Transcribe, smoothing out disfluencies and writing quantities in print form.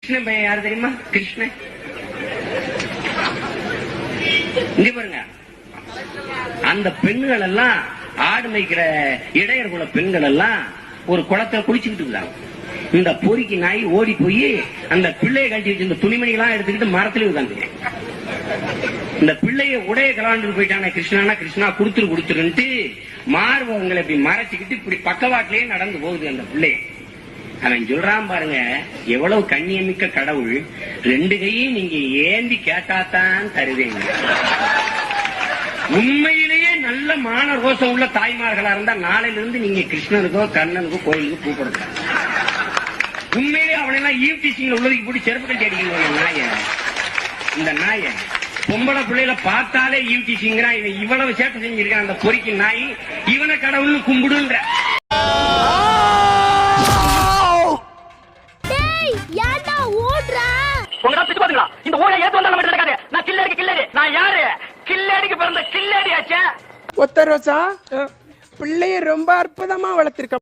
கிருஷ்ணன் பையன் யாரு தெரியுமா? கிருஷ்ணன். இங்க பாருங்க, அந்த பெண்கள் எல்லாம் ஆடு மேய்க்கிற இடையர் குல பெண்கள் எல்லாம் ஒரு குளத்தை குளிச்சுக்கிட்டு இருந்தாங்க. இந்த பொறிக்கு நாய் ஓடி போய் அந்த பிள்ளையை கட்டி வச்சிருந்த துணிமணிகளாம் எடுத்துக்கிட்டு மரத்துல உட்காந்து இந்த பிள்ளைய உடைய கலாண்டு போயிட்டான கிருஷ்ணா கிருஷ்ணா குடுத்துருன்ட்டு மார்பகங்களை இப்படி மறைச்சுக்கிட்டு இப்படி பக்கவாட்டிலேயே நடந்து போகுது அந்த பிள்ளைய. அவன் சொல்றான் பாருங்க, எவ்வளவு கண்ணியமிக்க கடவுள், 2 கையும் நீங்க ஏந்தி கேட்டாத்தான் தருவீங்க. உண்மையிலேயே நல்ல மான ரோசம் உள்ள தாய்மார்களா இருந்தா நாளையில இருந்து நீங்க கிருஷ்ணனுக்கோ கண்ணனுக்கோ கோயிலுக்கு கூப்பிடுங்க. உண்மையிலேயே அவனெல்லாம் ஈவ்டீசிங்ல உள்ளதுக்கு போட்டு செருப்பு கட்டி அடிக்கணும். நாய இந்த நாய பொம்பளை பிள்ளைல பார்த்தாலே ஈவ்டீசிங்கிறான். இவன் இவ்வளவு சேட்டை செஞ்சிருக்கான் அந்த பொறிக்கு நாய். இவனை கடவுள்னு கும்பிடுன்ற. இந்த ஊரை ஏத்து வந்தாலும் மட்டும் நடக்காது. நான் கில்லடி நான் யாரு? கில்லடிக்கு பிறந்த கில்லடி ஆச்சே. ஒத்த ரோசா பிள்ளைய ரொம்ப அற்புதமா வளர்த்திருக்க.